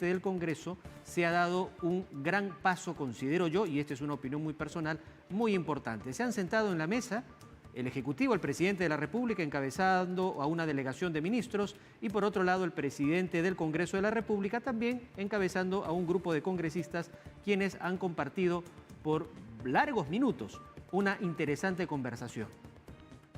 del Congreso se ha dado un gran paso, considero yo, y esta es una opinión muy personal, muy importante. Se han sentado en la mesa el Ejecutivo, el Presidente de la República, encabezando a una delegación de ministros, y por otro lado el Presidente del Congreso de la República, también encabezando a un grupo de congresistas, quienes han compartido por largos minutos una interesante conversación.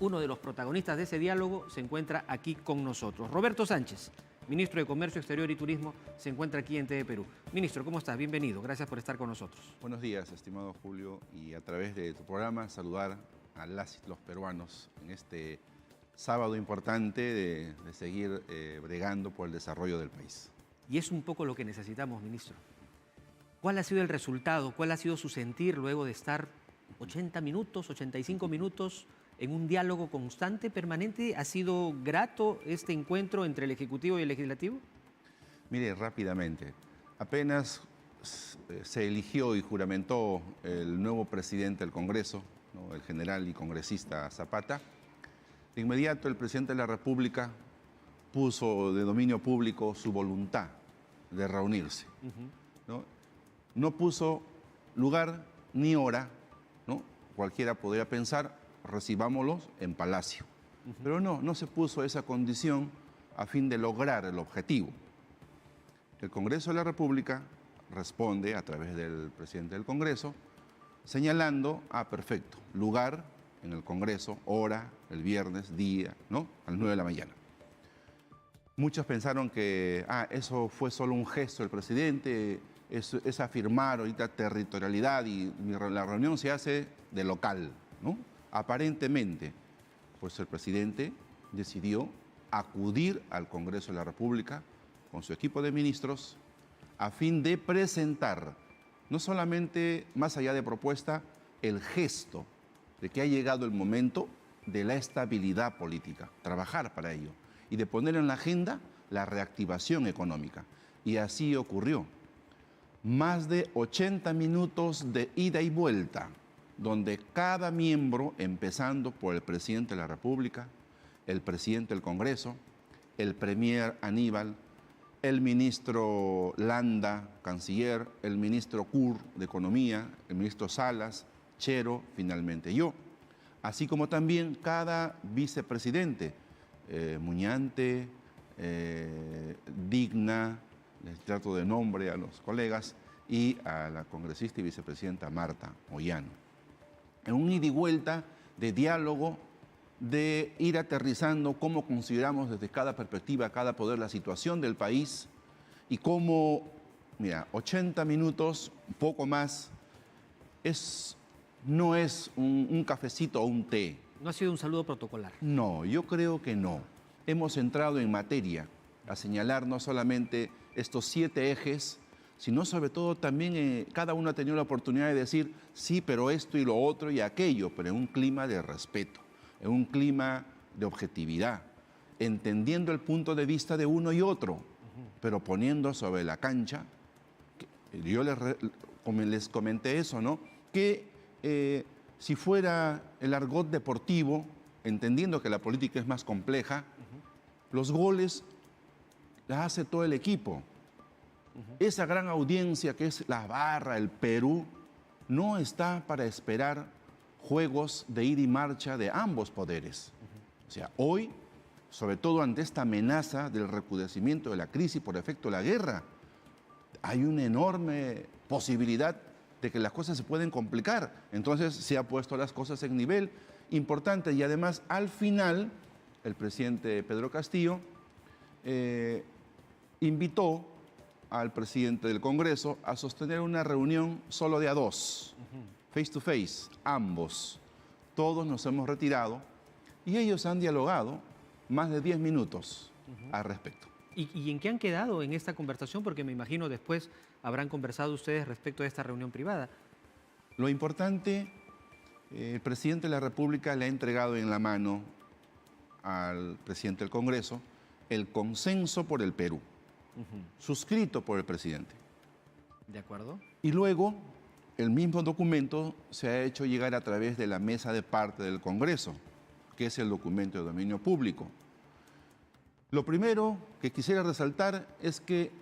Uno de los protagonistas de ese diálogo se encuentra aquí con nosotros. Roberto Sánchez, Ministro de Comercio Exterior y Turismo, se encuentra aquí en TV Perú. Ministro, ¿cómo estás? Bienvenido. Gracias por estar con nosotros. Buenos días, estimado Julio, y a través de tu programa saludar a las y los peruanos en este sábado importante de seguir bregando por el desarrollo del país. Y es un poco lo que necesitamos, ministro. ¿Cuál ha sido el resultado? ¿Cuál ha sido su sentir luego de estar 80 minutos, 85 minutos en un diálogo constante, permanente? ¿Ha sido grato este encuentro entre el Ejecutivo y el Legislativo? Mire, rápidamente, apenas se eligió y juramentó el nuevo presidente del Congreso, ¿no?, el general y congresista Zapata, de inmediato el presidente de la República puso de dominio público su voluntad de reunirse. No puso lugar ni hora, ¿no? Cualquiera podría pensar, recibámoslos en Palacio. Pero no se puso esa condición a fin de lograr el objetivo. El Congreso de la República responde a través del presidente del Congreso, señalando, perfecto, lugar en el Congreso, hora, el viernes, día, ¿no?, a las 9 de la mañana. Muchos pensaron que eso fue solo un gesto del presidente, es afirmar ahorita territorialidad y la reunión se hace de local, ¿no? Aparentemente, pues el presidente decidió acudir al Congreso de la República con su equipo de ministros a fin de presentar, no solamente más allá de propuesta, el gesto de que ha llegado el momento de la estabilidad política, trabajar para ello y de poner en la agenda la reactivación económica. Y así ocurrió. Más de 80 minutos de ida y vuelta, donde cada miembro, empezando por el presidente de la República, el presidente del Congreso, el premier Aníbal, el ministro Landa, canciller, el ministro Kur de Economía, el ministro Salas, Chero, finalmente yo, así como también cada vicepresidente, Muñante, Digna, les trato de nombre a los colegas, y a la congresista y vicepresidenta Marta Ollano. En un ida y vuelta de diálogo, de ir aterrizando cómo consideramos desde cada perspectiva, cada poder, la situación del país y cómo, mira, 80 minutos, un poco más, no es un cafecito o un té. ¿No ha sido un saludo protocolar? No, yo creo que no. Hemos entrado en materia a señalar no solamente estos 7 ejes, sino sobre todo también cada uno ha tenido la oportunidad de decir sí, pero esto y lo otro y aquello, pero en un clima de respeto, en un clima de objetividad, entendiendo el punto de vista de uno y otro, pero poniendo sobre la cancha, yo les comenté eso, ¿no?, que si fuera el argot deportivo, entendiendo que la política es más compleja, los goles las hace todo el equipo. Esa gran audiencia que es la barra, el Perú, no está para esperar juegos de ida y marcha de ambos poderes. O sea, hoy, sobre todo ante esta amenaza del recrudecimiento de la crisis por efecto de la guerra, hay una enorme posibilidad de que las cosas se pueden complicar. Entonces se ha puesto las cosas en nivel importante y además al final el presidente Pedro Castillo invitó al presidente del Congreso a sostener una reunión solo de a dos, face to face, ambos. Todos nos hemos retirado y ellos han dialogado más de 10 minutos al respecto. ¿Y en qué han quedado en esta conversación? Porque me imagino después habrán conversado ustedes respecto a esta reunión privada. Lo importante, el presidente de la República le ha entregado en la mano al presidente del Congreso el consenso por el Perú, suscrito por el presidente. ¿De acuerdo? Y luego, el mismo documento se ha hecho llegar a través de la mesa de parte del Congreso, que es el documento de dominio público. Lo primero que quisiera resaltar es que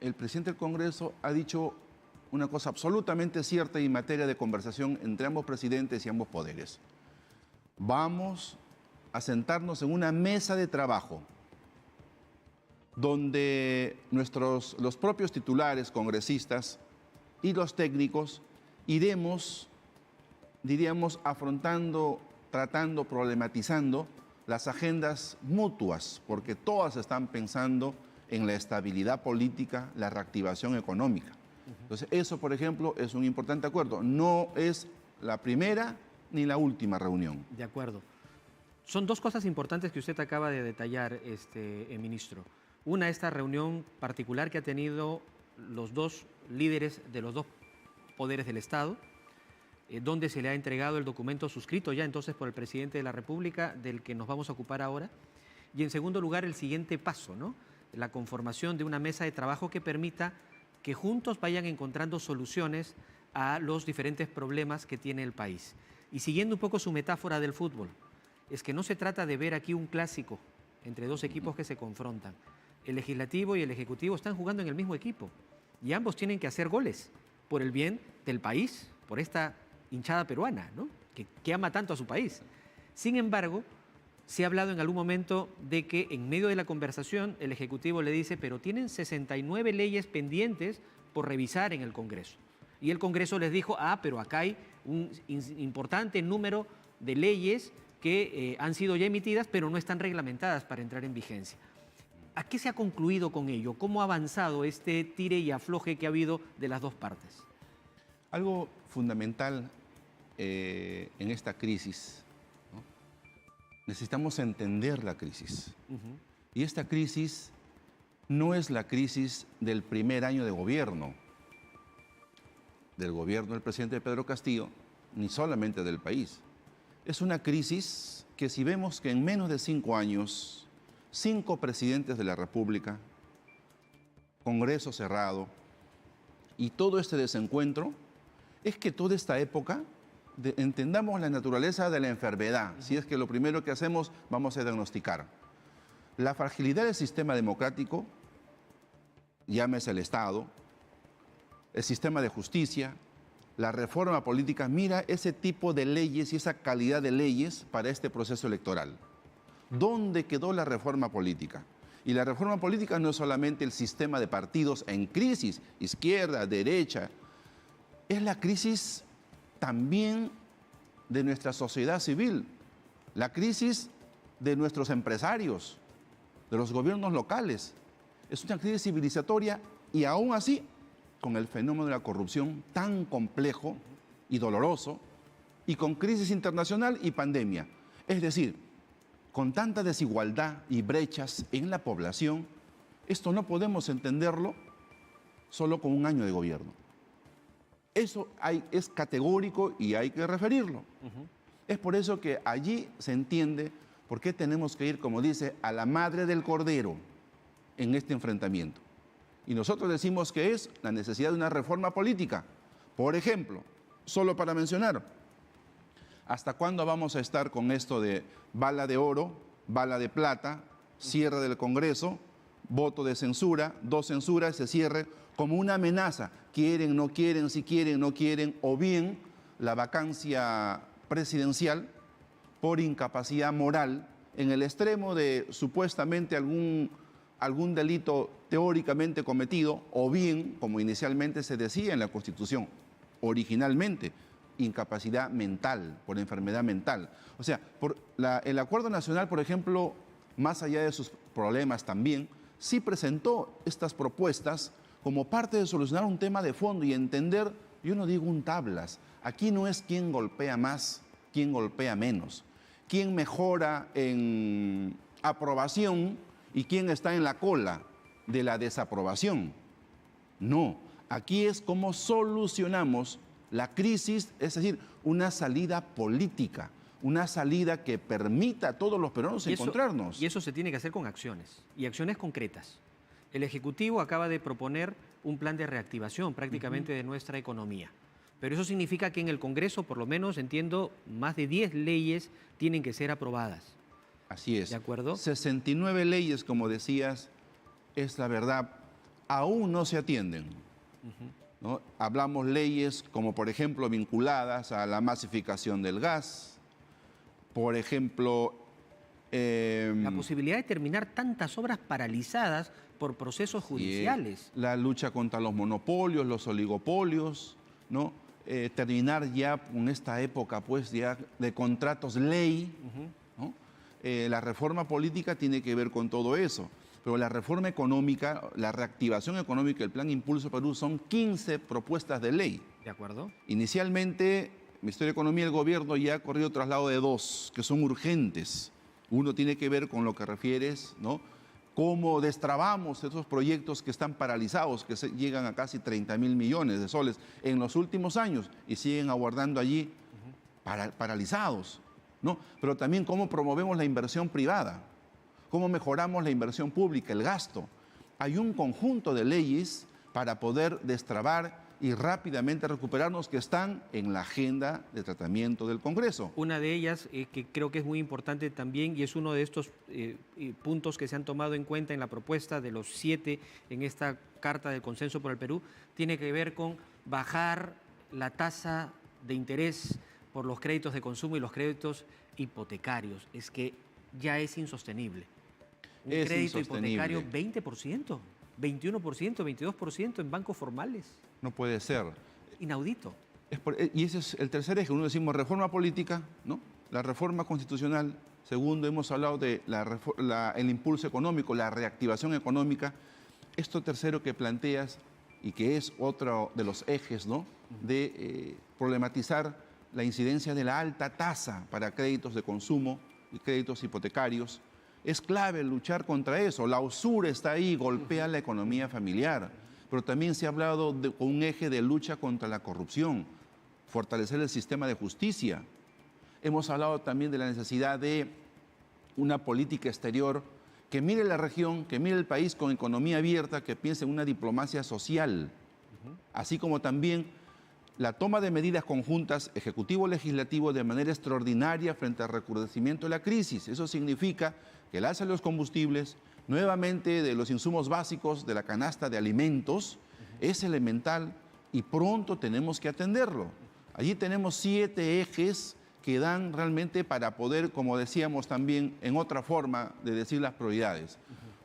el presidente del Congreso ha dicho una cosa absolutamente cierta en materia de conversación entre ambos presidentes y ambos poderes. Vamos a sentarnos en una mesa de trabajo donde los propios titulares, congresistas y los técnicos iremos, diríamos, afrontando, tratando, problematizando las agendas mutuas, porque todas están pensando en la estabilidad política, la reactivación económica. Entonces, eso, por ejemplo, es un importante acuerdo. No es la primera ni la última reunión. De acuerdo. Son dos cosas importantes que usted acaba de detallar, ministro. Una, esta reunión particular que ha tenido los dos líderes de los dos poderes del Estado, donde se le ha entregado el documento suscrito ya entonces por el presidente de la República, del que nos vamos a ocupar ahora. Y en segundo lugar, el siguiente paso, ¿no? La conformación de una mesa de trabajo que permita que juntos vayan encontrando soluciones a los diferentes problemas que tiene el país. Y siguiendo un poco su metáfora del fútbol, es que no se trata de ver aquí un clásico entre dos equipos que se confrontan. El legislativo y el ejecutivo están jugando en el mismo equipo y ambos tienen que hacer goles por el bien del país, por esta hinchada peruana, ¿no? que ama tanto a su país. Sin embargo, se ha hablado en algún momento de que en medio de la conversación el Ejecutivo le dice, pero tienen 69 leyes pendientes por revisar en el Congreso. Y el Congreso les dijo, pero acá hay un importante número de leyes que han sido ya emitidas, pero no están reglamentadas para entrar en vigencia. ¿A qué se ha concluido con ello? ¿Cómo ha avanzado este tire y afloje que ha habido de las dos partes? Algo fundamental en esta crisis, ¿no? Necesitamos entender la crisis. Y esta crisis no es la crisis del primer año de gobierno, del gobierno del presidente Pedro Castillo, ni solamente del país. Es una crisis que, si vemos que en menos de 5 años, 5 presidentes de la República, Congreso cerrado y todo este desencuentro, es que toda esta época entendamos la naturaleza de la enfermedad. Si es que lo primero que hacemos, vamos a diagnosticar la fragilidad del sistema democrático, llámese el Estado, el sistema de justicia, la reforma política. Mira ese tipo de leyes y esa calidad de leyes para este proceso electoral. ¿Dónde quedó la reforma política? Y la reforma política no es solamente el sistema de partidos en crisis, izquierda, derecha, es la crisis también de nuestra sociedad civil, la crisis de nuestros empresarios, de los gobiernos locales. Es una crisis civilizatoria y aún así, con el fenómeno de la corrupción tan complejo y doloroso, y con crisis internacional y pandemia. Es decir, con tanta desigualdad y brechas en la población, esto no podemos entenderlo solo con un año de gobierno. Eso es categórico y hay que referirlo. Es por eso que allí se entiende por qué tenemos que ir, como dice, a la madre del cordero en este enfrentamiento. Y nosotros decimos que es la necesidad de una reforma política. Por ejemplo, solo para mencionar, ¿hasta cuándo vamos a estar con esto de bala de oro, bala de plata, cierre del Congreso, voto de censura, 2 censuras, se cierre como una amenaza? Quieren, no quieren, si quieren, no quieren, o bien la vacancia presidencial por incapacidad moral en el extremo de supuestamente algún delito teóricamente cometido, o bien, como inicialmente se decía en la Constitución, originalmente, incapacidad mental, por enfermedad mental. O sea, el Acuerdo Nacional, por ejemplo, más allá de sus problemas también, sí presentó estas propuestas como parte de solucionar un tema de fondo y entender, yo no digo un tablas, aquí no es quién golpea más, quién golpea menos, quién mejora en aprobación y quién está en la cola de la desaprobación. No, aquí es cómo solucionamos la crisis, es decir, una salida política, una salida que permita a todos los peruanos encontrarnos. Y eso se tiene que hacer con acciones, y acciones concretas. El Ejecutivo acaba de proponer un plan de reactivación prácticamente de nuestra economía. Pero eso significa que en el Congreso, por lo menos, entiendo, más de 10 leyes tienen que ser aprobadas. Así es. ¿De acuerdo? 69 leyes, como decías, es la verdad aún no se atienden, ¿no? Hablamos leyes como, por ejemplo, vinculadas a la masificación del gas, por ejemplo... La posibilidad de terminar tantas obras paralizadas por procesos judiciales. La lucha contra los monopolios, los oligopolios, ¿no? Terminar ya con esta época, pues, ya de contratos ley, ¿no? La reforma política tiene que ver con todo eso, pero la reforma económica, la reactivación económica, el Plan Impulso Perú son 15 propuestas de ley. ¿De acuerdo? Inicialmente, el Ministerio de Economía y el Gobierno ya ha corrido traslado de 2, que son urgentes. Uno tiene que ver con lo que refieres, ¿no? Cómo destrabamos esos proyectos que están paralizados, que llegan a casi 30.000 millones de soles en los últimos años y siguen aguardando allí paralizados, ¿no? Pero también cómo promovemos la inversión privada, cómo mejoramos la inversión pública, el gasto. Hay un conjunto de leyes para poder destrabar y rápidamente recuperarnos que están en la agenda de tratamiento del Congreso. Una de ellas, que creo que es muy importante también, y es uno de estos puntos que se han tomado en cuenta en la propuesta de los 7 en esta Carta del Consenso por el Perú, tiene que ver con bajar la tasa de interés por los créditos de consumo y los créditos hipotecarios. Es que ya es insostenible. Un crédito hipotecario 20%, 21%, 22% en bancos formales. No puede ser. Inaudito. Y ese es el tercer eje. Uno decimos reforma política, ¿no? La reforma constitucional. Segundo, hemos hablado de el impulso económico, la reactivación económica. Esto tercero que planteas y que es otro de los ejes, ¿no? De problematizar la incidencia de la alta tasa para créditos de consumo y créditos hipotecarios. Es clave luchar contra eso. La usura está ahí, golpea la economía familiar. Pero también se ha hablado de un eje de lucha contra la corrupción, fortalecer el sistema de justicia. Hemos hablado también de la necesidad de una política exterior que mire la región, que mire el país con economía abierta, que piense en una diplomacia social, así como también la toma de medidas conjuntas ejecutivo-legislativo de manera extraordinaria frente al recrudecimiento de la crisis. Eso significa que el alza de los combustibles, nuevamente de los insumos básicos de la canasta de alimentos, es elemental y pronto tenemos que atenderlo. Allí tenemos 7 ejes que dan realmente para poder, como decíamos también, en otra forma de decir las prioridades.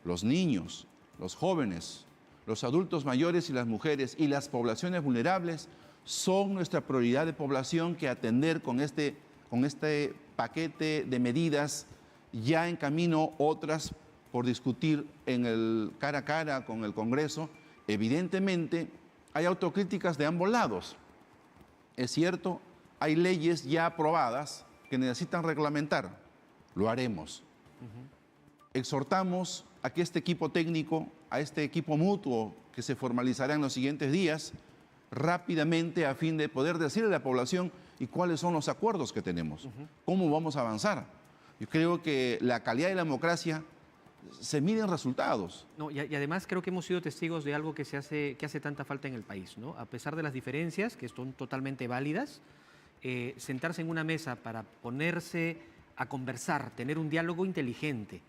Los niños, los jóvenes, los adultos mayores y las mujeres y las poblaciones vulnerables son nuestra prioridad de población que atender con este paquete de medidas, ya en camino otras por discutir en el cara a cara con el Congreso. Evidentemente, hay autocríticas de ambos lados. Es cierto, hay leyes ya aprobadas que necesitan reglamentar. Lo haremos. Exhortamos a que este equipo técnico, a este equipo mutuo que se formalizará en los siguientes días, rápidamente a fin de poder decirle a la población y cuáles son los acuerdos que tenemos, cómo vamos a avanzar. Yo creo que la calidad de la democracia se miden resultados. No, y además creo que hemos sido testigos de algo que hace tanta falta en el país, ¿no? A pesar de las diferencias, que son totalmente válidas, sentarse en una mesa para ponerse a conversar, tener un diálogo inteligente,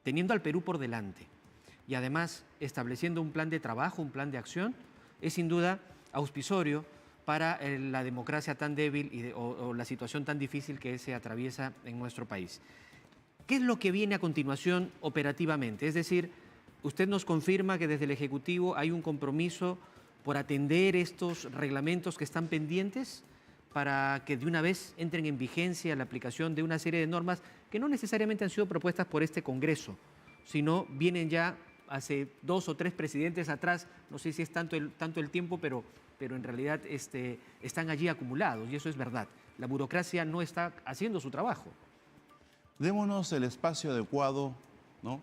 teniendo al Perú por delante y además estableciendo un plan de trabajo, un plan de acción, es sin duda auspicioso para la democracia tan débil o la situación tan difícil que se atraviesa en nuestro país. ¿Qué es lo que viene a continuación operativamente? Es decir, usted nos confirma que desde el Ejecutivo hay un compromiso por atender estos reglamentos que están pendientes para que de una vez entren en vigencia la aplicación de una serie de normas que no necesariamente han sido propuestas por este Congreso, sino vienen ya hace 2 o 3 presidentes atrás. No sé si es tanto el tiempo, pero en realidad están allí acumulados y eso es verdad. La burocracia no está haciendo su trabajo. Démonos el espacio adecuado, ¿no?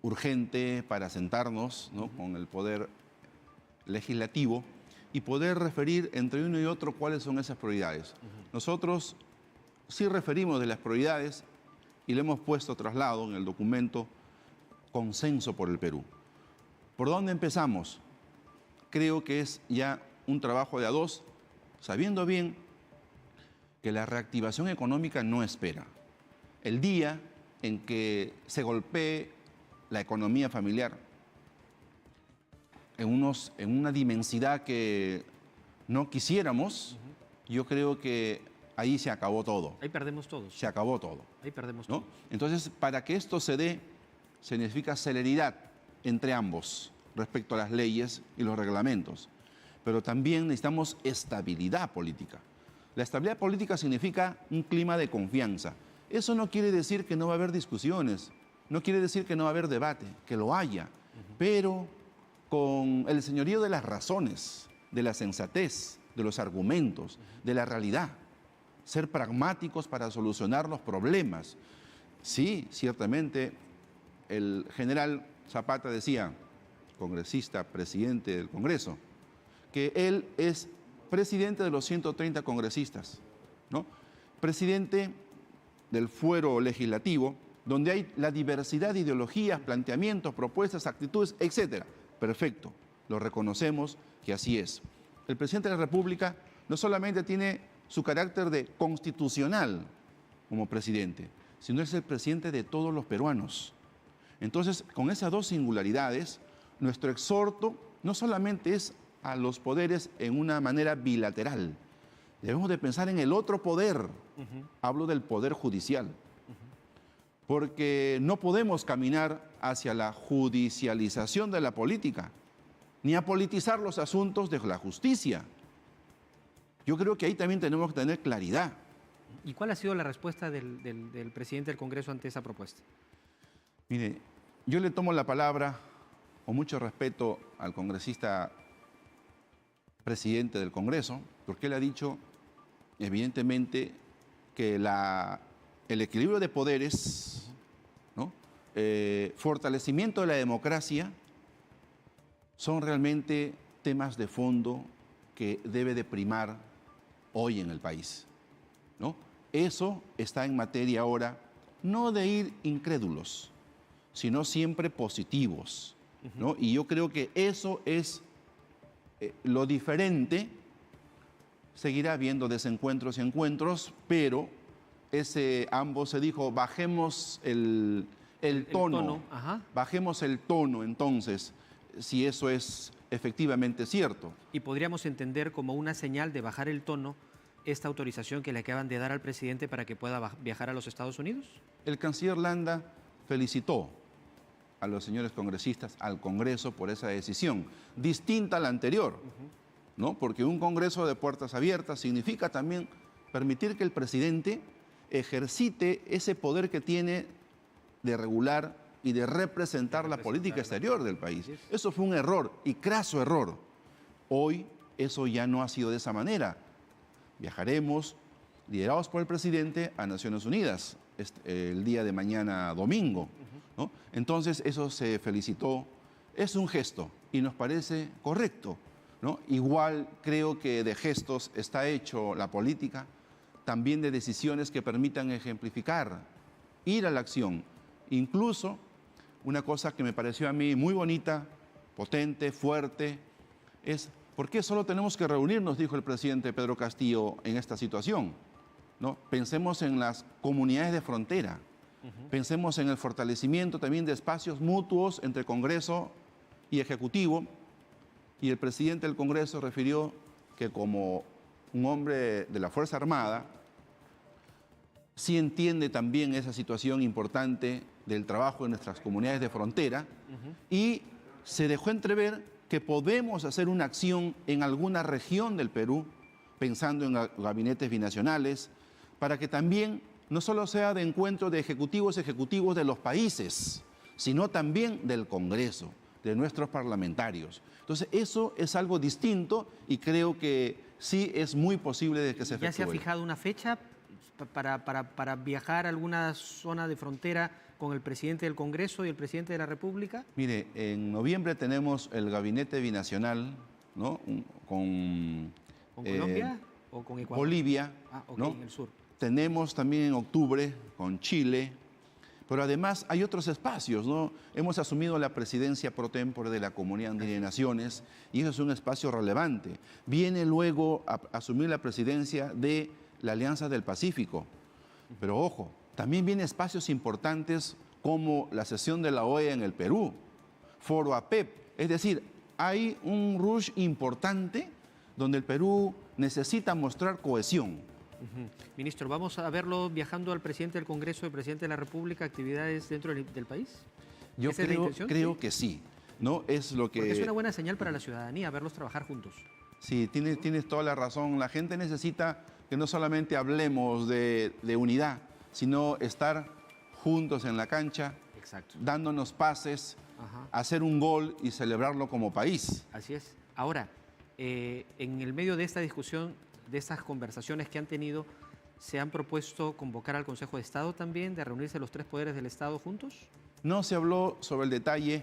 Urgente para sentarnos, ¿no? Con el poder legislativo y poder referir entre uno y otro cuáles son esas prioridades. Nosotros sí referimos de las prioridades y le hemos puesto traslado en el documento Consenso por el Perú. ¿Por dónde empezamos? Creo que es ya un trabajo de a 2, sabiendo bien que la reactivación económica no espera. El día en que se golpee la economía familiar, en una dimensidad que no quisiéramos, yo creo que ahí se acabó todo. Ahí perdemos todos. Se acabó todo. Ahí perdemos ¿no? todos. Entonces, para que esto se dé, se necesita celeridad entre ambos respecto a las leyes y los reglamentos. Pero también necesitamos estabilidad política. La estabilidad política significa un clima de confianza. Eso no quiere decir que no va a haber discusiones, no quiere decir que no va a haber debate, que lo haya, pero con el señorío de las razones, de la sensatez, de los argumentos, de la realidad. Ser pragmáticos para solucionar los problemas. Sí, ciertamente, el general Zapata decía, congresista, presidente del Congreso, que él es presidente de los 130 congresistas, ¿no? Presidente del fuero legislativo, donde hay la diversidad de ideologías, planteamientos, propuestas, actitudes, etcétera. Perfecto, lo reconocemos que así es. El presidente de la República no solamente tiene su carácter de constitucional como presidente, sino es el presidente de todos los peruanos. Entonces, con esas dos singularidades, nuestro exhorto no solamente es a los poderes en una manera bilateral, debemos de pensar en el otro poder, hablo del poder judicial, porque no podemos caminar hacia la judicialización de la política, ni a politizar los asuntos de la justicia. Yo creo que ahí también tenemos que tener claridad. ¿Y cuál ha sido la respuesta del presidente del Congreso ante esa propuesta? Mire, yo le tomo la palabra con mucho respeto al congresista presidente del Congreso, porque él ha dicho, evidentemente, que el equilibrio de poderes, ¿no? Fortalecimiento de la democracia, son realmente temas de fondo que debe de primar hoy en el país, ¿no? Eso está en materia ahora, no de ir incrédulos, sino siempre positivos, ¿no? Y yo creo que eso es lo diferente. Seguirá habiendo desencuentros y encuentros, pero ambos se dijo, bajemos el tono. Bajemos el tono, entonces, si eso es efectivamente cierto. Y podríamos entender como una señal de bajar el tono esta autorización que le acaban de dar al presidente para que pueda viajar a los Estados Unidos. El canciller Landa felicitó a los señores congresistas, al Congreso, por esa decisión, distinta a la anterior, ¿no? Porque un Congreso de puertas abiertas significa también permitir que el presidente ejercite ese poder que tiene de regular y de representar la política exterior del país. Eso fue un error, y craso error. Hoy eso ya no ha sido de esa manera. Viajaremos, liderados por el presidente, a Naciones Unidas el día de mañana domingo, ¿no? Entonces eso se felicitó, es un gesto y nos parece correcto, ¿no? Igual creo que de gestos está hecho la política, también de decisiones que permitan ejemplificar, ir a la acción. Incluso una cosa que me pareció a mí muy bonita, potente, fuerte, es ¿por qué solo tenemos que reunirnos?, dijo el presidente Pedro Castillo en esta situación, ¿no? Pensemos en las comunidades de frontera, pensemos en el fortalecimiento también de espacios mutuos entre Congreso y Ejecutivo, y el presidente del Congreso refirió que como un hombre de la Fuerza Armada, sí entiende también esa situación importante del trabajo en nuestras comunidades de frontera, y se dejó entrever que podemos hacer una acción en alguna región del Perú, pensando en gabinetes binacionales, para que también no solo sea de encuentro de ejecutivos de los países, sino también del Congreso, de nuestros parlamentarios. Entonces, eso es algo distinto y creo que sí es muy posible de que se efectúe. ¿Ya se ha fijado una fecha para viajar a alguna zona de frontera con el presidente del Congreso y el presidente de la República? Mire, en noviembre tenemos el gabinete binacional, ¿no? ¿Con Colombia o con Ecuador? Bolivia, ok, ¿no? en el sur. Tenemos también en octubre con Chile, pero además hay otros espacios, ¿no? Hemos asumido la presidencia pro tempore de la Comunidad Andina de Naciones y eso es un espacio relevante. Viene luego a asumir la presidencia de la Alianza del Pacífico, pero ojo, también vienen espacios importantes como la sesión de la OEA en el Perú, Foro APEP, es decir, hay un rush importante donde el Perú necesita mostrar cohesión. Ministro, ¿vamos a verlo viajando al presidente del Congreso, el presidente de la República, actividades dentro del país? Yo ¿Esa es la intención? creo que sí, ¿no? Es lo que... Porque es una buena señal para la ciudadanía verlos trabajar juntos. Sí, tienes toda la razón. La gente necesita que no solamente hablemos de unidad, sino estar juntos en la cancha, Exacto. dándonos pases, Ajá. hacer un gol y celebrarlo como país. Así es. Ahora, en el medio de esta discusión, de estas conversaciones que han tenido, ¿se han propuesto convocar al Consejo de Estado también, de reunirse los tres poderes del Estado juntos? No se habló sobre el detalle,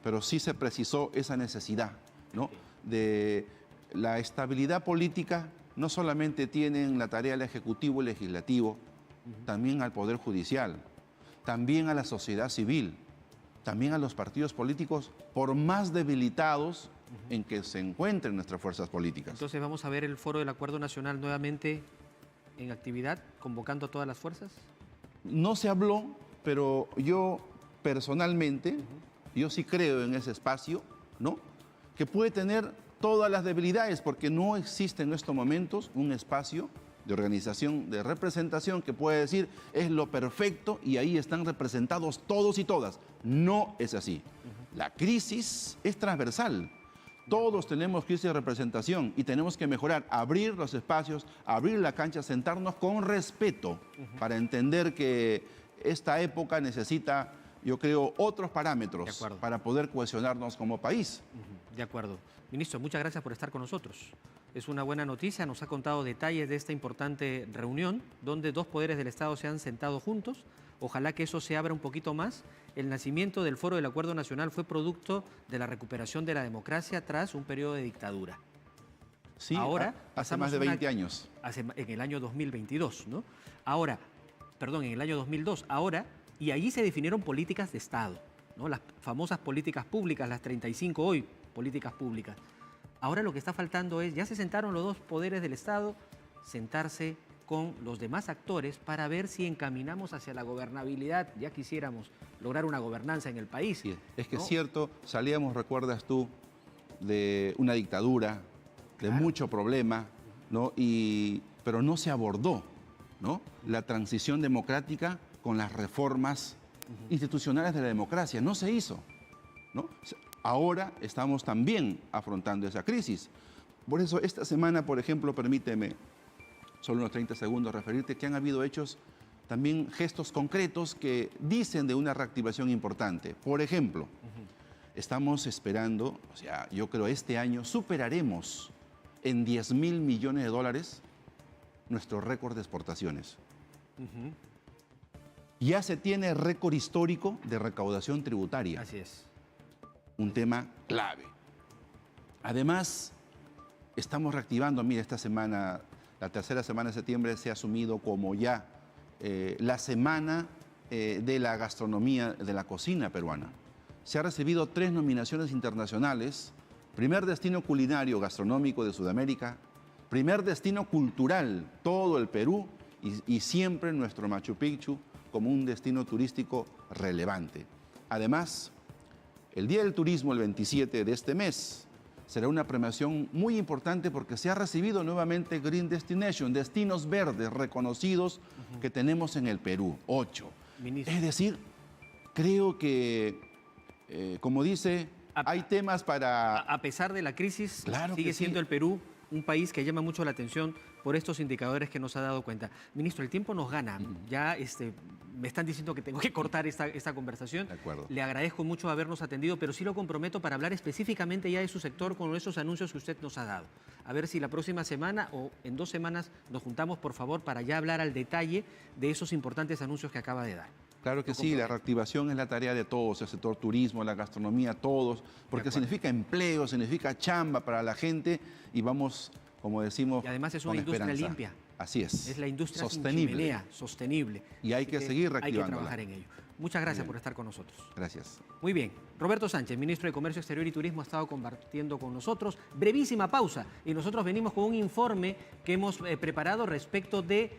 pero sí se precisó esa necesidad, ¿no? De la estabilidad política no solamente tienen la tarea el Ejecutivo y el Legislativo, también al Poder Judicial, también a la sociedad civil, también a los partidos políticos, por más debilitados en que se encuentren nuestras fuerzas políticas. Entonces, ¿vamos a ver el Foro del Acuerdo Nacional nuevamente en actividad, convocando a todas las fuerzas? No se habló, pero yo personalmente, yo sí creo en ese espacio, ¿no? Que puede tener todas las debilidades, porque no existe en estos momentos un espacio de organización, de representación que puede decir es lo perfecto y ahí están representados todos y todas. No es así. La crisis es transversal. Todos tenemos crisis de representación y tenemos que mejorar, abrir los espacios, abrir la cancha, sentarnos con respeto para entender que esta época necesita, yo creo, otros parámetros para poder cohesionarnos como país. De acuerdo. Ministro, muchas gracias por estar con nosotros. Es una buena noticia, nos ha contado detalles de esta importante reunión donde dos poderes del Estado se han sentado juntos. Ojalá que eso se abra un poquito más. El nacimiento del Foro del Acuerdo Nacional fue producto de la recuperación de la democracia tras un periodo de dictadura. Sí, ahora hace más de 20 años. En el año 2022, ¿no? Ahora, perdón, en el año 2002. Ahora, y allí se definieron políticas de Estado, ¿no? Las famosas políticas públicas, las 35 hoy políticas públicas. Ahora lo que está faltando es, ya se sentaron los dos poderes del Estado, sentarse con los demás actores para ver si encaminamos hacia la gobernabilidad. Ya quisiéramos lograr una gobernanza en el país. Sí, es que ¿no? es cierto, salíamos, recuerdas tú, de una dictadura, de mucho problema, ¿no? Pero no se abordó, ¿no? La transición democrática con las reformas institucionales de la democracia. No se hizo, ¿no? Ahora estamos también afrontando esa crisis. Por eso esta semana, por ejemplo, permíteme, solo unos 30 segundos, referirte que han habido hechos, también gestos concretos que dicen de una reactivación importante. Por ejemplo, estamos esperando, o sea, yo creo este año superaremos en 10.000 millones de dólares nuestro récord de exportaciones. Ya se tiene récord histórico de recaudación tributaria. Así es. Un tema clave. Además, estamos reactivando, mira, esta semana, la tercera semana de septiembre se ha asumido como ya la semana de la gastronomía, de la cocina peruana. Se ha recibido 3 nominaciones internacionales, primer destino culinario gastronómico de Sudamérica, primer destino cultural, todo el Perú, y siempre nuestro Machu Picchu como un destino turístico relevante. Además, el Día del Turismo, el 27 de este mes, será una premiación muy importante porque se ha recibido nuevamente Green Destination, destinos verdes reconocidos que tenemos en el Perú, 8. Ministro. Es decir, creo que, como dice, hay temas para... A pesar de la crisis, Claro sigue que sí. siendo el Perú un país que llama mucho la atención por estos indicadores que nos ha dado cuenta. Ministro, el tiempo nos gana. Ya me están diciendo que tengo que cortar esta conversación. De acuerdo. Le agradezco mucho habernos atendido, pero sí lo comprometo para hablar específicamente ya de su sector con esos anuncios que usted nos ha dado. A ver si la próxima semana o en 2 semanas nos juntamos, por favor, para ya hablar al detalle de esos importantes anuncios que acaba de dar. Claro que sí, la reactivación es la tarea de todos, el sector turismo, la gastronomía, todos, porque significa empleo, significa chamba para la gente y vamos, como decimos, Y además es una con industria esperanza. limpia. Así es. Es la industria sostenible. sin chimenea, sostenible. Y hay Así que seguir Hay que reactivándola. trabajar en ello. Muchas gracias bien. por estar con nosotros. Gracias. Muy bien. Roberto Sánchez, ministro de Comercio Exterior y Turismo, ha estado compartiendo con nosotros. Brevísima pausa y nosotros venimos con un informe que hemos preparado respecto de